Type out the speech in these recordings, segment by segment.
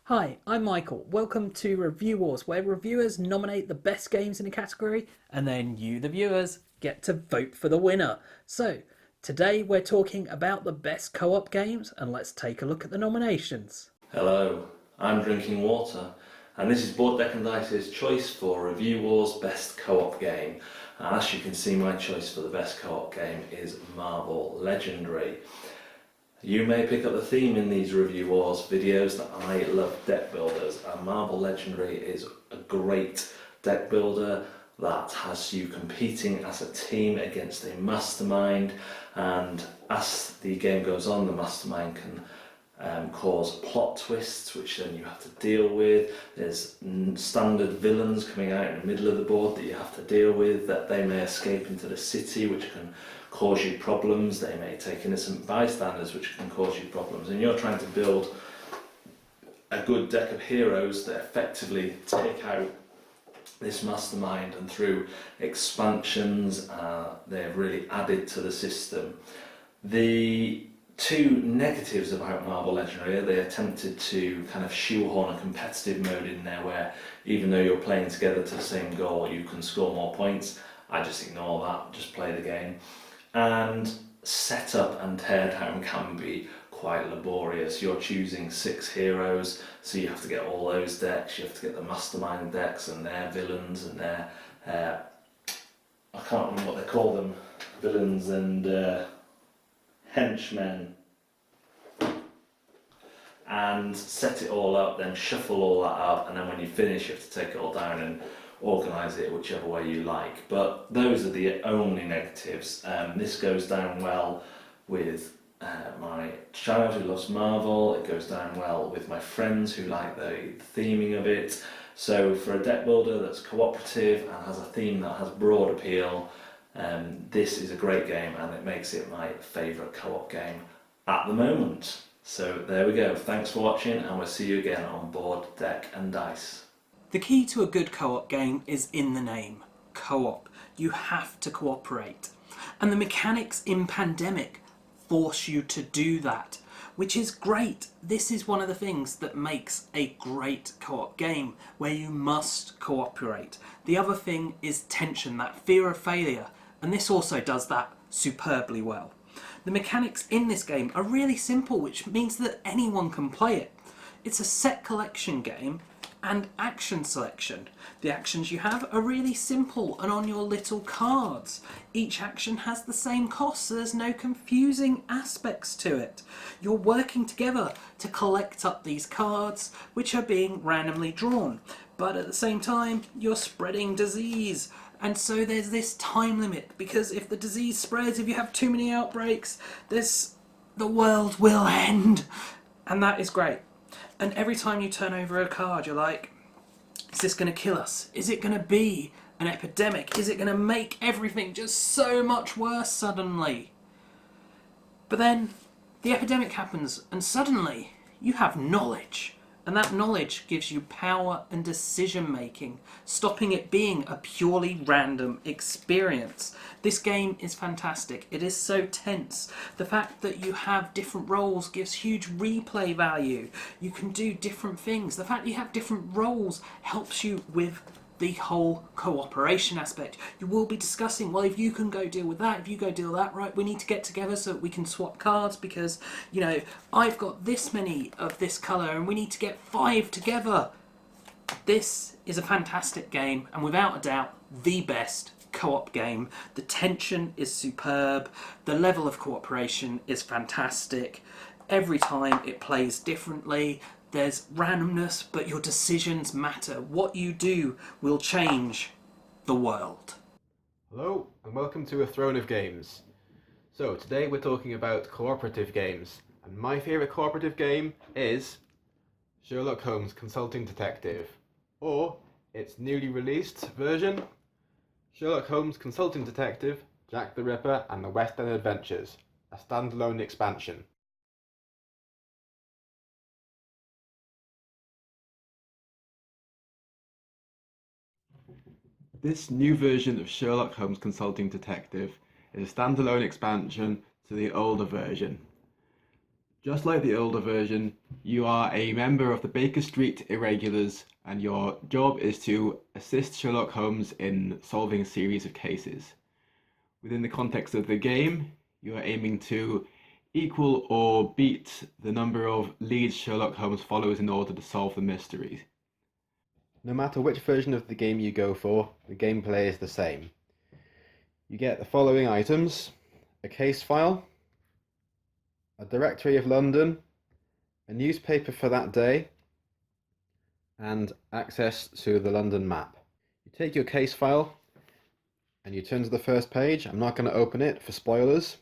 Hi, I'm Michael. Welcome to Review Wars, where reviewers nominate the best games in a category, and then you, the viewers, get to vote for the winner. So, today we're talking about the best co op games, and let's take a look at the nominations. Hello, I'm drinking water, and this is Board Deck and Dice's choice for Review Wars Best Co-op Game. And as you can see, my choice for the best co-op game is Marvel Legendary. You may pick up the theme in these Review Wars videos that I love deck builders, and Marvel Legendary is a great deck builder that has you competing as a team against a mastermind, and as the game goes on, the mastermind can cause plot twists which then you have to deal with. There's standard villains coming out in the middle of the board that you have to deal with, that they may escape into the city which can cause you problems. They may take innocent bystanders which can cause you problems, and you're trying to build a good deck of heroes that effectively take out this mastermind, and through expansions they've really added to the system. The two negatives about Marvel Legendary are they attempted to kind of shoehorn a competitive mode in there where even though you're playing together to the same goal you can score more points. I just ignore that, just play the game. And setup and teardown can be quite laborious. You're choosing 6 heroes, so you have to get all those decks, you have to get the mastermind decks and their villains and their I can't remember what they call them, villains and henchmen, and set it all up, then shuffle all that up, and then when you finish you have to take it all down and organise it whichever way you like. But those are the only negatives. This goes down well with my child who loves Marvel, it goes down well with my friends who like the theming of it. So for a deck builder that's cooperative and has a theme that has broad appeal, this is a great game, and it makes it my favourite co-op game at the moment. So there we go. Thanks for watching, and we'll see you again on Board, Deck and Dice. The key to a good co op game is in the name co op. You have to cooperate. And the mechanics in Pandemic force you to do that, which is great. This is one of the things that makes a great co-op game, where you must cooperate. The other thing is tension, that fear of failure, and this also does that superbly well. The mechanics in this game are really simple, which means that anyone can play it. It's a set collection game and action selection. The actions you have are really simple and on your little cards. Each action has the same cost, so there's no confusing aspects to it. You're working together to collect up these cards, which are being randomly drawn. But at the same time, you're spreading disease. And so there's this time limit, because if the disease spreads, if you have too many outbreaks, the world will end. And that is great. And every time you turn over a card, you're like, is this going to kill us? Is it going to be an epidemic? Is it going to make everything just so much worse suddenly? But then the epidemic happens, and suddenly you have knowledge. And that knowledge gives you power and decision making, stopping it being a purely random experience. This game is fantastic. It is so tense. The fact that you have different roles gives huge replay value. You can do different things. The fact that you have different roles helps you with the whole cooperation aspect. You will be discussing, well, if you can go deal with that, if you go deal with that, right, we need to get together so that we can swap cards, because, you know, I've got this many of this colour and we need to get 5 together. This is a fantastic game, and without a doubt, the best co-op game. The tension is superb. The level of cooperation is fantastic. Every time it plays differently. There's randomness, but your decisions matter. What you do will change the world. Hello, and welcome to A Throne of Games. So, today we're talking about cooperative games, and my favourite cooperative game is Sherlock Holmes Consulting Detective, or its newly released version, Sherlock Holmes Consulting Detective, Jack the Ripper and the West End Adventures, a standalone expansion. This new version of Sherlock Holmes Consulting Detective is a standalone expansion to the older version. Just like the older version, you are a member of the Baker Street Irregulars, and your job is to assist Sherlock Holmes in solving a series of cases. Within the context of the game, you are aiming to equal or beat the number of leads Sherlock Holmes follows in order to solve the mystery. No matter which version of the game you go for, the gameplay is the same. You get the following items: a case file, a directory of London, a newspaper for that day, and access to the London map. You take your case file and you turn to the first page. I'm not going to open it for spoilers.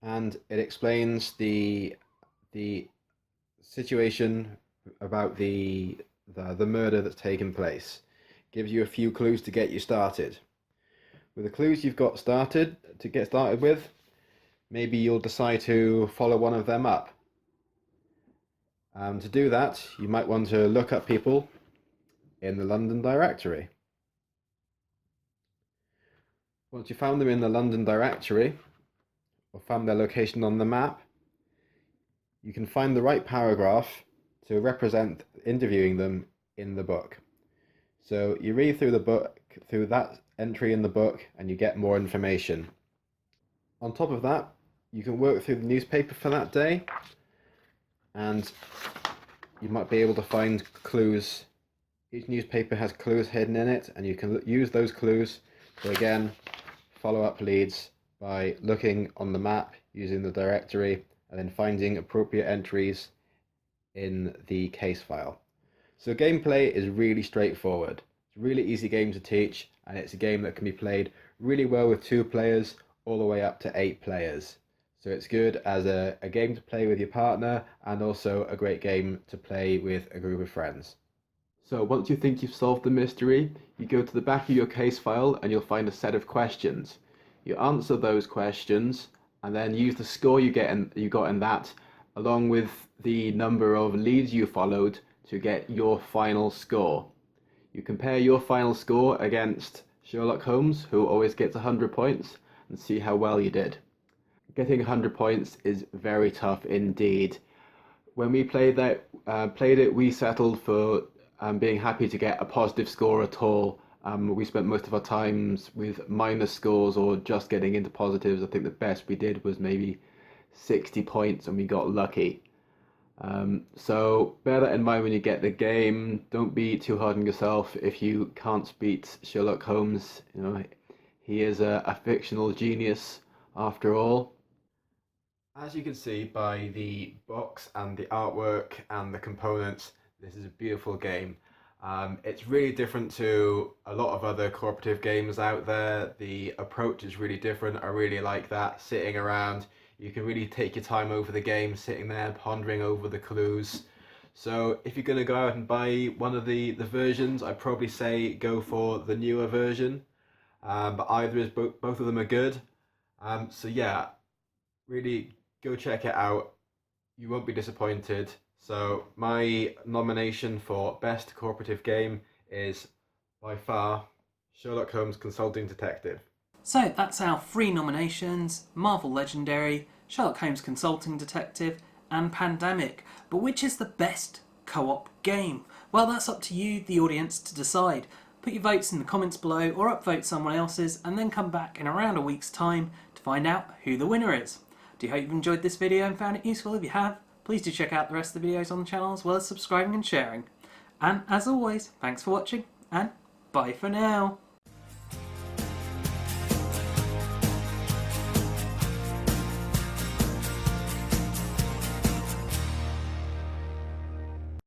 And it explains the situation about the murder that's taken place. Gives you a few clues to get you started. With the clues you've got started to get started with, maybe you'll decide to follow one of them up. To do that, you might want to look up people in the London directory. Once you found them in the London directory, or found their location on the map, you can find the right paragraph to represent interviewing them in the book. So you read through the book, through that entry in the book, and you get more information. On top of that, you can work through the newspaper for that day, and you might be able to find clues. Each newspaper has clues hidden in it, and you can use those clues to again follow up leads by looking on the map, using the directory, and then finding appropriate entries in the case file. So gameplay is really straightforward. It's a really easy game to teach, and it's a game that can be played really well with 2 players all the way up to 8 players. So it's good as a game to play with your partner, and also a great game to play with a group of friends. So once you think you've solved the mystery, you go to the back of your case file and you'll find a set of questions. You answer those questions and then use the score you got in that, along with the number of leads you followed, to get your final score. You compare your final score against Sherlock Holmes, who always gets 100 points, and see how well you did. Getting 100 points is very tough indeed. When we played it, we settled for being happy to get a positive score at all. We spent most of our times with minus scores or just getting into positives. I think the best we did was maybe 60 points, and we got lucky. So bear that in mind when you get the game. Don't be too hard on yourself if you can't beat Sherlock Holmes. You know, he is a fictional genius after all. As you can see by the box and the artwork and the components, this is a beautiful game. It's really different to a lot of other cooperative games out there. The approach is really different. I really like that. Sitting around, you can really take your time over the game, sitting there pondering over the clues. So if you're going to go out and buy one of the versions, I'd probably say go for the newer version. But both of them are good. So yeah, really go check it out. You won't be disappointed. So my nomination for best cooperative game is by far Sherlock Holmes Consulting Detective. So that's our 3 nominations: Marvel Legendary, Sherlock Holmes Consulting Detective, and Pandemic. But which is the best co-op game? Well, that's up to you, the audience, to decide. Put your votes in the comments below, or upvote someone else's, and then come back in around a week's time to find out who the winner is. Do hope you've enjoyed this video and found it useful. If you have, please do check out the rest of the videos on the channel, as well as subscribing and sharing. And as always, thanks for watching, and bye for now.